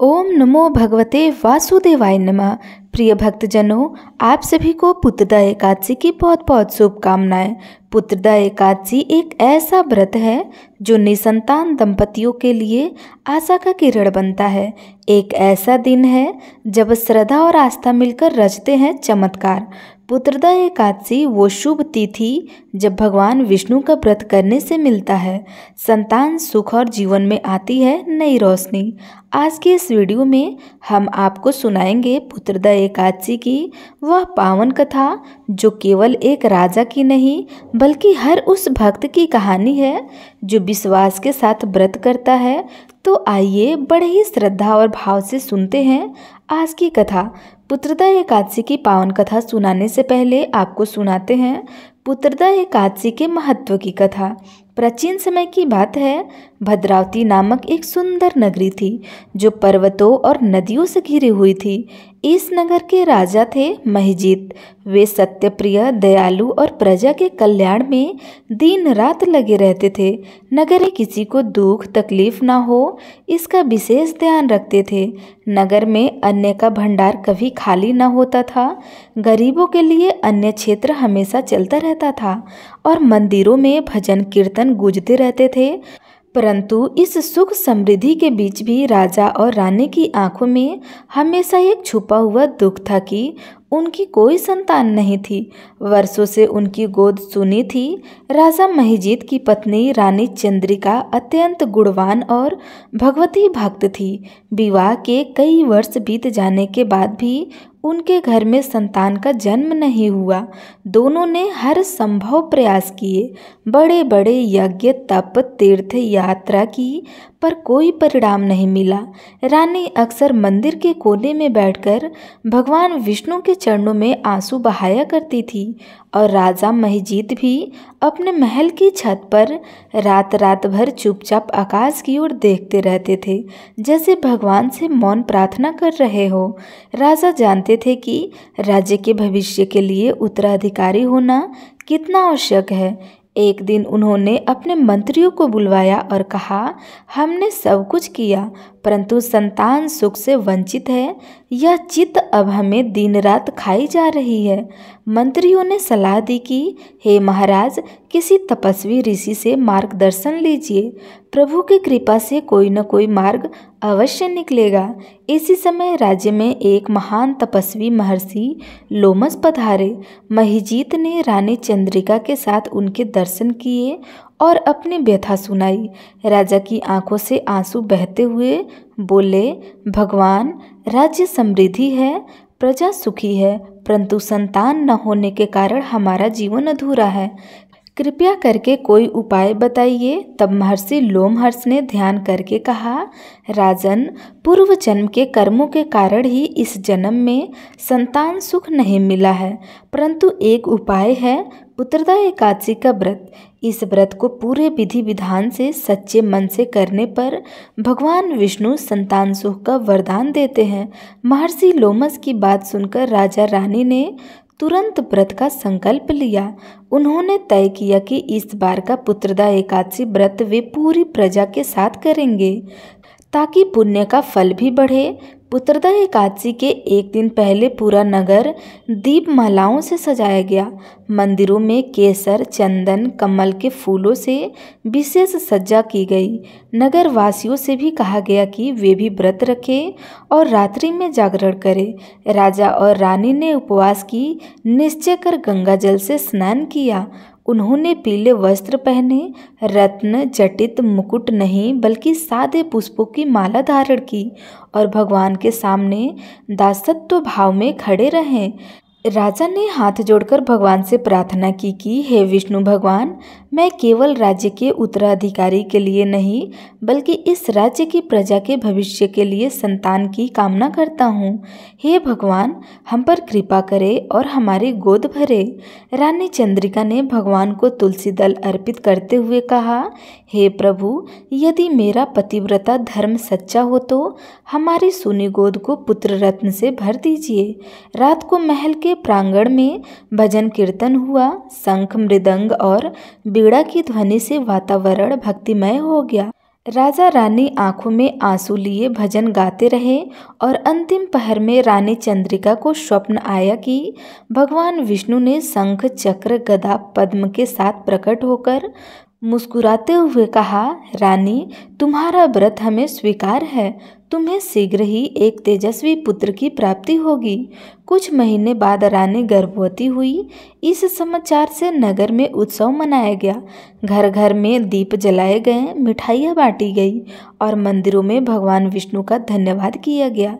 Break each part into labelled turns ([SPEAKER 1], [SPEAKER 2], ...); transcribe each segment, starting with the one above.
[SPEAKER 1] ओम नमो भगवते वासुदेवाय नमः। प्रिय भक्तजनों, आप सभी को पुत्रदा एकादशी की बहुत बहुत शुभकामनाएं। पुत्रदा एकादशी एक ऐसा व्रत है जो निसंतान दंपतियों के लिए आशा का किरण बनता है। एक ऐसा दिन है जब श्रद्धा और आस्था मिलकर रचते हैं चमत्कार। पुत्रदा एकादशी वो शुभ तिथि जब भगवान विष्णु का व्रत करने से मिलता है संतान, सुख और जीवन में आती है नई रोशनी। आज के इस वीडियो में हम आपको सुनाएंगे पुत्रदा एकादशी की वह पावन कथा जो केवल एक राजा की नहीं बल्कि हर उस भक्त की कहानी है जो विश्वास के साथ व्रत करता है। तो आइए बड़े ही श्रद्धा और भाव से सुनते हैं आज की कथा। पुत्रदा एकादशी की पावन कथा सुनाने से पहले आपको सुनाते हैं पुत्रदा एकादशी के महत्व की कथा। प्राचीन समय की बात है, भद्रावती नामक एक सुंदर नगरी थी जो पर्वतों और नदियों से घिरी हुई थी। इस नगर के राजा थे महिजीत। वे सत्यप्रिय, दयालु और प्रजा के कल्याण में दिन रात लगे रहते थे। नगर में किसी को दुख तकलीफ ना हो इसका विशेष ध्यान रखते थे। नगर में अन्न का भंडार कभी खाली ना होता था। गरीबों के लिए अन्य क्षेत्र हमेशा चलता रहता था और मंदिरों में भजन कीर्तन गूंजते रहते थे। परंतु इस सुख समृद्धि के बीच भी राजा और रानी की आंखों में हमेशा एक छुपा हुआ दुख था कि उनकी कोई संतान नहीं थी। वर्षों से उनकी गोद सुनी थी। राजा महिजीत की पत्नी रानी चंद्रिका अत्यंत गुणवान और भगवती भक्त थी। विवाह के कई वर्ष बीत जाने के बाद भी उनके घर में संतान का जन्म नहीं हुआ। दोनों ने हर संभव प्रयास किए, बड़े बड़े यज्ञ, तप, तीर्थ यात्रा की, पर कोई परिणाम नहीं मिला। रानी अक्सर मंदिर के कोने में बैठकर भगवान विष्णु के चरणों में आंसू बहाया करती थी और राजा महिजीत भी अपने महल की छत पर रात रात भर चुपचाप आकाश की ओर देखते रहते थे, जैसे भगवान से मौन प्रार्थना कर रहे हो। राजा जानते थे कि राज्य के भविष्य के लिए उत्तराधिकारी होना कितना आवश्यक है। एक दिन उन्होंने अपने मंत्रियों को बुलवाया और कहा, हमने सब कुछ किया परंतु संतान सुख से वंचित है। यह चित अब हमें दिन रात खाई जा रही है। मंत्रियों ने सलाह दी कि हे महाराज, किसी तपस्वी ऋषि से मार्गदर्शन लीजिए। प्रभु की कृपा से कोई न कोई मार्ग अवश्य निकलेगा। इसी समय राज्य में एक महान तपस्वी महर्षि लोमस पधारे। महिजीत ने रानी चंद्रिका के साथ उनके दर्शन किए और अपनी व्यथा सुनाई। राजा की आंखों से आंसू बहते हुए बोले, भगवान, राज्य समृद्धि है, प्रजा सुखी है, परंतु संतान न होने के कारण हमारा जीवन अधूरा है। कृपया करके कोई उपाय बताइए। तब महर्षि लोमहर्ष ने ध्यान करके कहा, राजन, पूर्व जन्म के कर्मों के कारण ही इस जन्म में संतान सुख नहीं मिला है, परंतु एक उपाय है, पुत्रदा एकादशी का व्रत। इस व्रत को पूरे विधि विधान से सच्चे मन से करने पर भगवान विष्णु संतान सुख का वरदान देते हैं। महर्षि लोमस की बात सुनकर राजा रानी ने तुरंत व्रत का संकल्प लिया। उन्होंने तय किया कि इस बार का पुत्रदा एकादशी व्रत वे पूरी प्रजा के साथ करेंगे ताकि पुण्य का फल भी बढ़े। पुत्रदा एकादशी के एक दिन पहले पूरा नगर दीपमालाओं से सजाया गया। मंदिरों में केसर, चंदन, कमल के फूलों से विशेष सज्जा की गई। नगर वासियों से भी कहा गया कि वे भी व्रत रखें और रात्रि में जागरण करें। राजा और रानी ने उपवास की निश्चय कर गंगा जल से स्नान किया। उन्होंने पीले वस्त्र पहने, रत्न जटित मुकुट नहीं बल्कि सादे पुष्पों की माला धारण की और भगवान के सामने दासत्व भाव में खड़े रहें। राजा ने हाथ जोड़कर भगवान से प्रार्थना की कि हे विष्णु भगवान, मैं केवल राज्य के उत्तराधिकारी के लिए नहीं बल्कि इस राज्य की प्रजा के भविष्य के लिए संतान की कामना करता हूँ। हे भगवान, हम पर कृपा करे और हमारी गोद भरे। रानी चंद्रिका ने भगवान को तुलसी दल अर्पित करते हुए कहा, हे प्रभु, यदि मेरा पतिव्रता धर्म सच्चा हो तो हमारी सुनी गोद को पुत्र रत्न से भर दीजिए। रात को महल के प्रांगण में भजन कीर्तन हुआ। शंख, मृदंग और बीड़ा की ध्वनि से वातावरण भक्तिमय हो गया। राजा रानी आंखों में आंसू लिए भजन गाते रहे और अंतिम पहर में रानी चंद्रिका को स्वप्न आया कि भगवान विष्णु ने शंख चक्र गदा पद्म के साथ प्रकट होकर मुस्कुराते हुए कहा, रानी, तुम्हारा व्रत हमें स्वीकार है। तुम्हें शीघ्र ही एक तेजस्वी पुत्र की प्राप्ति होगी। कुछ महीने बाद रानी गर्भवती हुई। इस समाचार से नगर में उत्सव मनाया गया। घर घर में दीप जलाए गए, मिठाइयाँ बांटी गई और मंदिरों में भगवान विष्णु का धन्यवाद किया गया।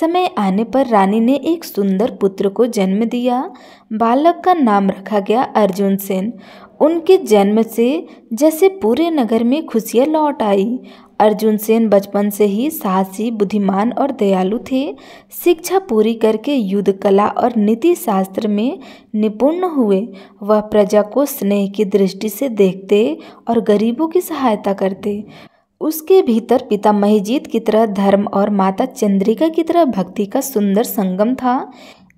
[SPEAKER 1] समय आने पर रानी ने एक सुंदर पुत्र को जन्म दिया। बालक का नाम रखा गया अर्जुन सेन। उनके जन्म से जैसे पूरे नगर में खुशियाँ लौट आई। अर्जुन सेन बचपन से ही साहसी, बुद्धिमान और दयालु थे। शिक्षा पूरी करके युद्ध कला और नीति शास्त्र में निपुण हुए। वह प्रजा को स्नेह की दृष्टि से देखते और गरीबों की सहायता करते। उसके भीतर पिता महिजीत की तरह धर्म और माता चंद्रिका की तरह भक्ति का सुंदर संगम था।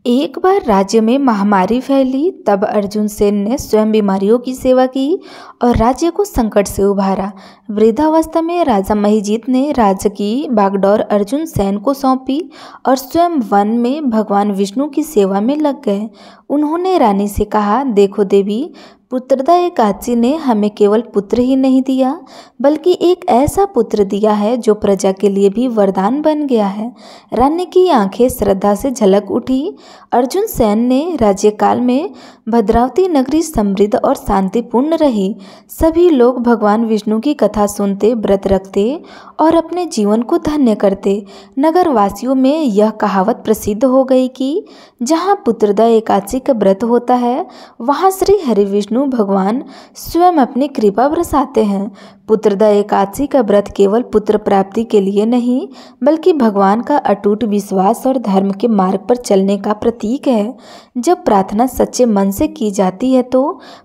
[SPEAKER 1] एक बार राज्य में महामारी फैली, तब अर्जुन सेन ने स्वयं बीमारियों की सेवा की और राज्य को संकट से उबारा। वृद्धावस्था में राजा महिजीत ने राज्य की बागडोर अर्जुन सेन को सौंपी और स्वयं वन में भगवान विष्णु की सेवा में लग गए। उन्होंने रानी से कहा, देखो देवी, पुत्रदा एकादशी ने हमें केवल पुत्र ही नहीं दिया, बल्कि एक ऐसा पुत्र दिया है जो प्रजा के लिए भी वरदान बन गया है। रानी की आंखें श्रद्धा से झलक उठी। अर्जुन सेन ने राज्यकाल में भद्रावती नगरी समृद्ध और शांतिपूर्ण रही। सभी लोग भगवान विष्णु की कथा सुनते, व्रत रखते और अपने जीवन को धन्य करते। नगर वासियों में यह कहावत प्रसिद्ध हो गई कि जहाँ पुत्रदा एकादशी का व्रत होता है, वहाँ श्री हरि विष्णु भगवान स्वयं अपनी कृपा बरसाते हैं। पुत्रदा एकादशी का व्रत केवल पुत्र प्राप्ति के लिए नहीं, बल्कि भगवान का अटूट विश्वास और धर्म के मार्ग पर चलने का प्रतीक है। जब प्रार्थना सच्चे मन से की जाती है तो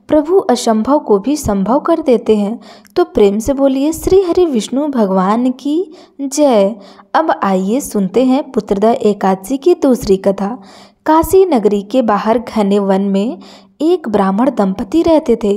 [SPEAKER 1] प्रभु असंभव को भी संभव कर देते हैं। तो प्रेम से बोलिए श्री हरि विष्णु भगवान की जय। अब आइए सुनते हैं पुत्रदा एकादशी की दूसरी कथा। काशी नगरी के बाहर घने वन में एक ब्राह्मण दंपति रहते थे।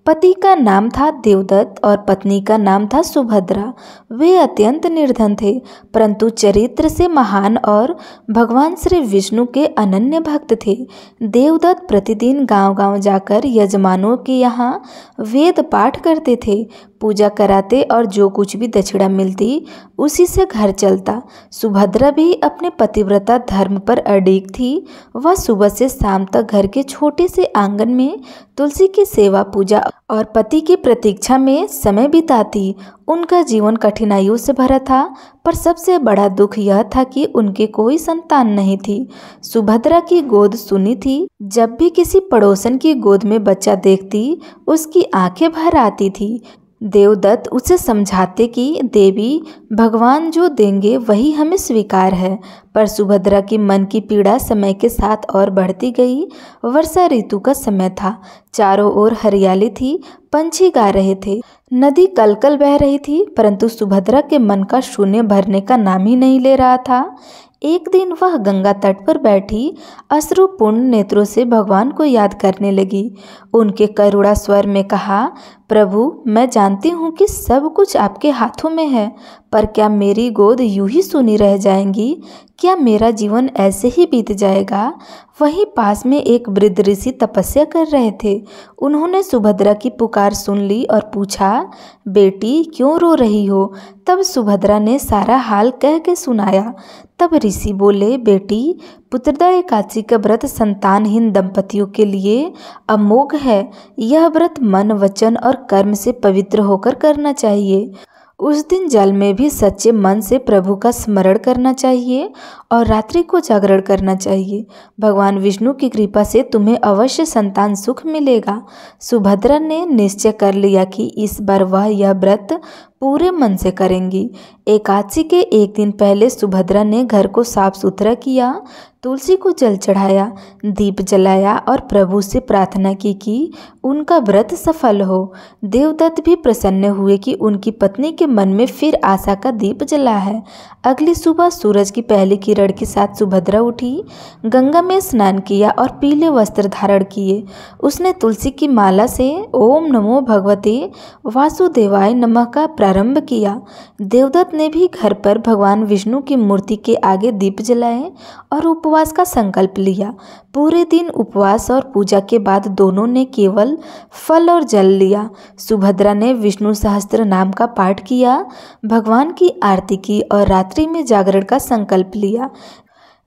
[SPEAKER 1] पति का नाम था देवदत्त और पत्नी का नाम था सुभद्रा। वे अत्यंत निर्धन थे, परंतु चरित्र से महान और भगवान श्री विष्णु के अनन्य भक्त थे। देवदत्त प्रतिदिन गांव-गांव जाकर यजमानों के यहाँ वेद पाठ करते थे, पूजा कराते और जो कुछ भी दक्षिणा मिलती उसी से घर चलता। सुभद्रा भी अपने पतिव्रता धर्म पर अडिग थी। वह सुबह से शाम तक घर के छोटे से आंगन में तुलसी की सेवा, पूजा और पति की प्रतीक्षा में समय बिताती। उनका जीवन कठिनाइयों से भरा था, पर सबसे बड़ा दुख यह था कि उनकी कोई संतान नहीं थी। सुभद्रा की गोद सुनी थी। जब भी किसी पड़ोसन की गोद में बच्चा देखती, उसकी आंखें भर आती थी। देवदत्त उसे समझाते कि देवी, भगवान जो देंगे वही हमें स्वीकार है, पर सुभद्रा की मन की पीड़ा समय के साथ और बढ़ती गई। वर्षा ऋतु का समय था। चारों ओर हरियाली थी, पंछी गा रहे थे, नदी कलकल बह रही थी, परंतु सुभद्रा के मन का शून्य भरने का नाम ही नहीं ले रहा था। एक दिन वह गंगा तट पर बैठी अश्रुपूर्ण नेत्रों से भगवान को याद करने लगी। उनके करुणा स्वर में कहा, प्रभु, मैं जानती हूँ कि सब कुछ आपके हाथों में है, पर क्या मेरी गोद यूं ही सूनी रह जाएंगी? क्या मेरा जीवन ऐसे ही बीत जाएगा? वहीं पास में एक वृद्ध ऋषि तपस्या कर रहे थे। उन्होंने सुभद्रा की पुकार सुन ली और पूछा, बेटी, क्यों रो रही हो? तब सुभद्रा ने सारा हाल कह के सुनाया। तब ऋषि बोले, बेटी, पुत्रदा एकादशी का व्रत संतानहीन दंपतियों के लिए अमोघ है। यह व्रत मन, वचन और कर्म से पवित्र होकर करना चाहिए। उस दिन जल में भी सच्चे मन से प्रभु का स्मरण करना चाहिए और रात्रि को जागरण करना चाहिए। भगवान विष्णु की कृपा से तुम्हें अवश्य संतान सुख मिलेगा। सुभद्रा ने निश्चय कर लिया कि इस बार वह यह व्रत पूरे मन से करेंगी। एकादशी के एक दिन पहले सुभद्रा ने घर को साफ सुथरा किया, तुलसी को जल चढ़ाया, दीप जलाया और प्रभु से प्रार्थना की कि उनका व्रत सफल हो। देवदत्त भी प्रसन्न हुए कि उनकी पत्नी के मन में फिर आशा का दीप जला है। अगली सुबह सूरज की पहली किरण के साथ सुभद्रा उठी, गंगा में स्नान किया और पीले वस्त्र धारण किए। उसने तुलसी की माला से ओम नमो भगवते वासुदेवाय नमः का प्रारंभ किया। देवदत्त ने भी घर पर भगवान विष्णु की मूर्ति के आगे दीप जलाए और उपवास का संकल्प लिया। पूरे दिन उपवास और पूजा के बाद दोनों ने केवल फल और जल लिया। सुभद्रा ने विष्णु सहस्त्र नाम का पाठ किया, भगवान की आरती की और रात्रि में जागरण का संकल्प लिया।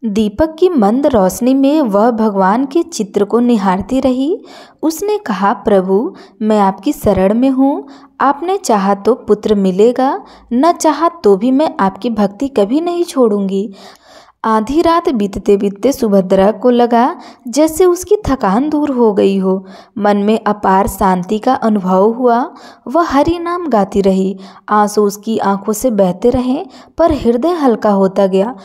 [SPEAKER 1] दीपक की मंद रोशनी में वह भगवान के चित्र को निहारती रही। उसने कहा, प्रभु, मैं आपकी शरण में हूँ। आपने चाहा तो पुत्र मिलेगा, न चाहा तो भी मैं आपकी भक्ति कभी नहीं छोड़ूंगी। आधी रात बीतते बीतते सुभद्रा को लगा जैसे उसकी थकान दूर हो गई हो। मन में अपार शांति का अनुभव हुआ। वह हरि नाम गाती रही। आंसू उसकी आंखों से बहते रहे, पर हृदय हल्का होता गया।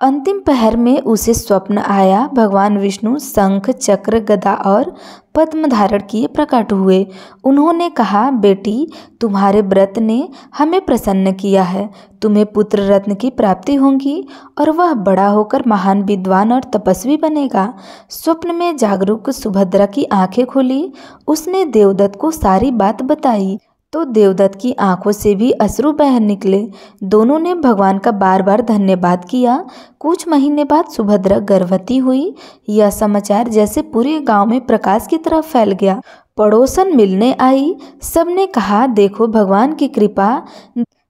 [SPEAKER 1] अंतिम पहर में उसे स्वप्न आया। भगवान विष्णु शंख, चक्र, गदा और पद्म धारण किए प्रकट हुए। उन्होंने कहा, बेटी, तुम्हारे व्रत ने हमें प्रसन्न किया है। तुम्हें पुत्र रत्न की प्राप्ति होगी और वह बड़ा होकर महान विद्वान और तपस्वी बनेगा। स्वप्न में जागरूक सुभद्रा की आंखें खुली। उसने देवदत्त को सारी बात बताई तो देवदत्त की आंखों से भी अश्रु बह निकले। दोनों ने भगवान का बार बार धन्यवाद किया। कुछ महीने बाद सुभद्रा गर्भवती हुई। यह समाचार जैसे पूरे गांव में प्रकाश की तरह फैल गया। पड़ोसन मिलने आई। सबने कहा, देखो भगवान की कृपा।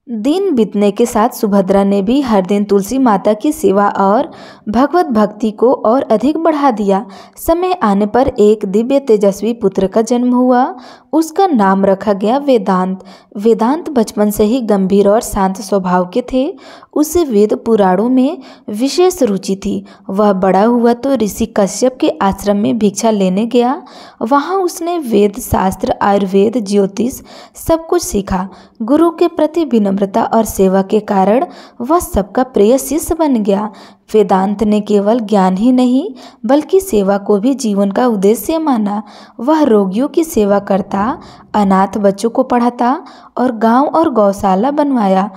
[SPEAKER 1] दिन बीतने के साथ सुभद्रा ने भी हर दिन तुलसी माता की सेवा और भगवत भक्ति को और अधिक बढ़ा दिया। समय आने पर एक दिव्य तेजस्वी पुत्र का जन्म हुआ। उसका नाम रखा गया वेदांत। वेदांत बचपन से ही गंभीर और शांत स्वभाव के थे। उसे वेद पुराणों में विशेष रुचि थी। वह बड़ा हुआ तो ऋषि कश्यप के आश्रम में भिक्षा लेने गया। वहाँ उसने वेद शास्त्र, आयुर्वेद, ज्योतिष सब कुछ सीखा। गुरु के प्रति विनम्रता और सेवा के कारण वह सबका प्रिय शिष्य बन गया। वेदांत ने केवल ज्ञान ही नहीं बल्कि सेवा को भी जीवन का उद्देश्य माना। वह रोगियों की सेवा करता, अनाथ बच्चों को पढ़ाता और गांव और गौशाला बनवाया।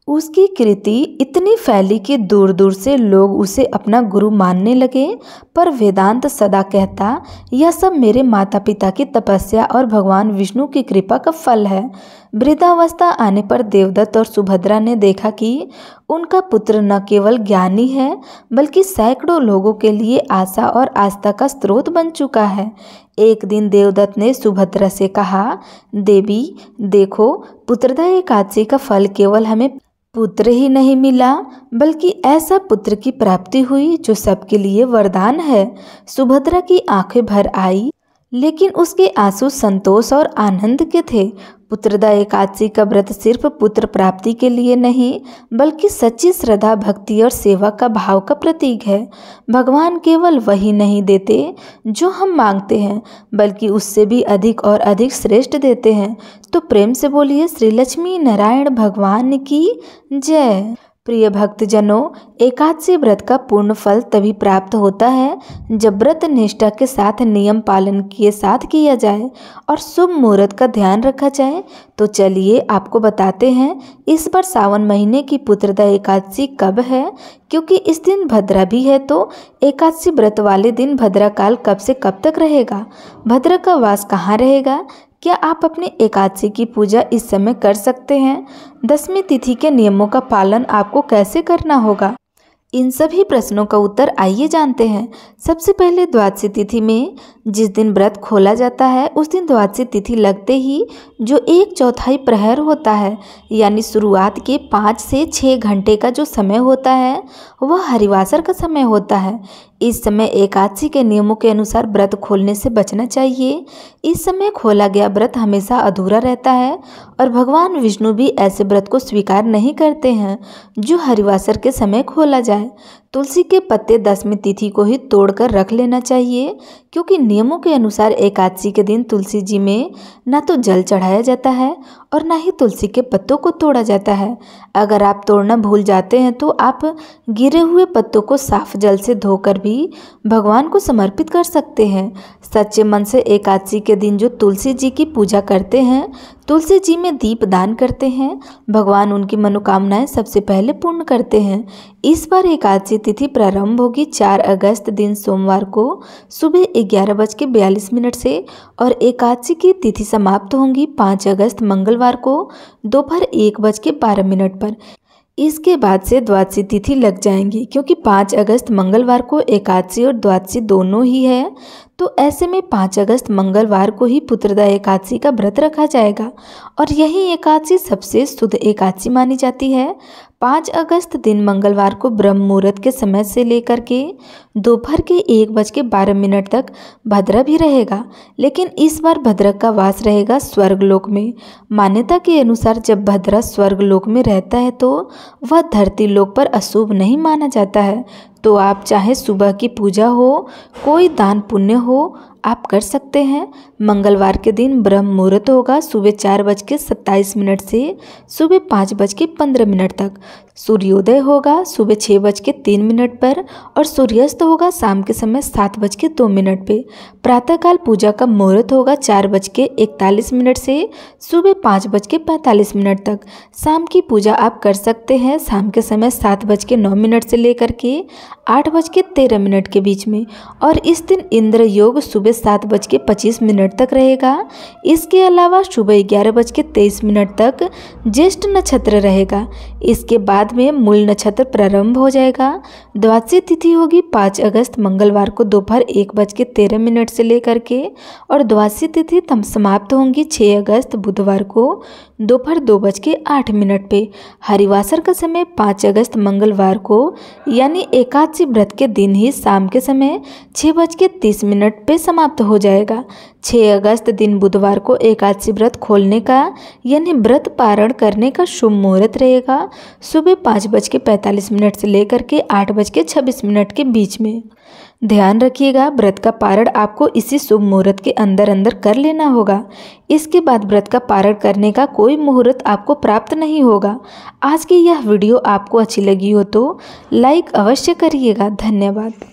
[SPEAKER 1] उसकी कृति इतनी फैली कि दूर दूर से लोग उसे अपना गुरु मानने लगे। पर वेदांत सदा कहता, यह सब मेरे माता पिता की तपस्या और भगवान विष्णु की कृपा का फल है। वृद्धावस्था आने पर देवदत्त और सुभद्रा ने देखा कि उनका पुत्र न केवल ज्ञानी है बल्कि सैकड़ों लोगों के लिए आशा और आस्था का स्रोत बन चुका है। एक दिन देवदत्त ने सुभद्रा से कहा, देवी देखो, पुत्रदा एकादशी का फल केवल हमें पुत्र ही नहीं मिला बल्कि ऐसा पुत्र की प्राप्ति हुई जो सबके लिए वरदान है। सुभद्रा की आंखें भर आई, लेकिन उसके आंसू संतोष और आनंद के थे। पुत्रदा एकादशी का व्रत सिर्फ पुत्र प्राप्ति के लिए नहीं बल्कि सच्ची श्रद्धा, भक्ति और सेवा का भाव का प्रतीक है। भगवान केवल वही नहीं देते जो हम मांगते हैं बल्कि उससे भी अधिक और अधिक श्रेष्ठ देते हैं। तो प्रेम से बोलिए श्री लक्ष्मी नारायण भगवान की जय। प्रिय भक्तजनों, एकादशी व्रत का पूर्ण फल तभी प्राप्त होता है जब व्रत निष्ठा के साथ नियम पालन के साथ किया जाए और शुभ मुहूर्त का ध्यान रखा जाए। तो चलिए आपको बताते हैं इस बार सावन महीने की पुत्रदा एकादशी कब है। क्योंकि इस दिन भद्रा भी है तो एकादशी व्रत वाले दिन भद्रा काल कब से कब तक रहेगा, भद्रा का वास कहाँ रहेगा, क्या आप अपनी एकादशी की पूजा इस समय कर सकते हैं, दसवीं तिथि के नियमों का पालन आपको कैसे करना होगा, इन सभी प्रश्नों का उत्तर आइए जानते हैं। सबसे पहले द्वादशी तिथि में जिस दिन व्रत खोला जाता है उस दिन द्वादशी तिथि लगते ही जो 1/4 प्रहर होता है यानी शुरुआत के 5 से 6 घंटे का जो समय होता है वह हरिवासर का समय होता है। इस समय एकादशी के नियमों के अनुसार व्रत खोलने से बचना चाहिए। इस समय खोला गया व्रत हमेशा अधूरा रहता है और भगवान विष्णु भी ऐसे व्रत को स्वीकार नहीं करते हैं जो हरिवासर के समय खोला जाए। तुलसी के पत्ते दसवीं तिथि को ही तोड़कर रख लेना चाहिए क्योंकि नियमों के अनुसार एकादशी के दिन तुलसी जी में ना तो जल चढ़ाया जाता है और ना ही तुलसी के पत्तों को तोड़ा जाता है। अगर आप तोड़ना भूल जाते हैं तो आप गिरे हुए पत्तों को साफ जल से धोकर भी भगवान को समर्पित कर सकते हैं। सच्चे मन से एकादशी के दिन जो तुलसी जी की पूजा करते हैं, तुलसी जी में दीप दान करते हैं, भगवान उनकी मनोकामनाएं सबसे पहले पूर्ण करते हैं। इस बार एकादशी की तिथि प्रारंभ होगी 4 अगस्त दिन सोमवार को सुबह 11:42 से और एकादशी की तिथि समाप्त होंगी 5 अगस्त मंगलवार को दोपहर 1:12 पर। इसके बाद से द्वादशी तिथि लग जाएंगी, क्योंकि 5 अगस्त मंगलवार को एकादशी और द्वादशी दोनों ही है, तो ऐसे में 5 अगस्त मंगलवार को ही पुत्रदा एकादशी का व्रत रखा जाएगा और यही एकादशी सबसे शुद्ध एकादशी मानी जाती है। 5 अगस्त दिन मंगलवार को ब्रह्म मुहूर्त के समय से लेकर के दोपहर के 1:12 तक भद्रा भी रहेगा, लेकिन इस बार भद्रा का वास रहेगा स्वर्गलोक में। मान्यता के अनुसार जब भद्रा स्वर्गलोक में रहता है तो वह धरती लोक पर अशुभ नहीं माना जाता है। तो आप चाहे सुबह की पूजा हो, कोई दान पुण्य हो, आप कर सकते हैं। मंगलवार के दिन ब्रह्म मुहूर्त होगा सुबह 4:27 से सुबह 5:15 तक। सूर्योदय होगा सुबह 6:03 पर और सूर्यास्त होगा शाम के समय 7:02 पे। प्रातःकाल पूजा का मुहूर्त होगा 4:41 से सुबह 5:45 तक। शाम की पूजा आप कर सकते हैं शाम के समय 7:09 से लेकर के 8:13 के बीच में, और इस दिन इंद्र योग सुबह 7:25 तक रहेगा। इसके अलावा सुबह 11:23 तक ज्येष्ठ नक्षत्र रहेगा। इसके बाद में मूल नक्षत्र प्रारंभ हो जाएगा। द्वादशी तिथि होगी 5 अगस्त मंगलवार को दोपहर 1:13 से लेकर के, और द्वादशी तिथि तब समाप्त होंगी 6 अगस्त बुधवार को दोपहर 2:08 पे। हरिवासर का समय 5 अगस्त मंगलवार को यानी एकादशी व्रत के दिन ही शाम के समय 6:30 पे समाप्त हो जाएगा। 6 अगस्त दिन बुधवार को एकादशी व्रत खोलने का यानी व्रत पारण करने का शुभ मुहूर्त रहेगा सुबह 5:45 से लेकर के 8:26 के बीच में। ध्यान रखिएगा, व्रत का पारण आपको इसी शुभ मुहूर्त के अंदर अंदर कर लेना होगा। इसके बाद व्रत का पारण करने का कोई मुहूर्त आपको प्राप्त नहीं होगा। आज की यह वीडियो आपको अच्छी लगी हो तो लाइक अवश्य करिएगा। धन्यवाद।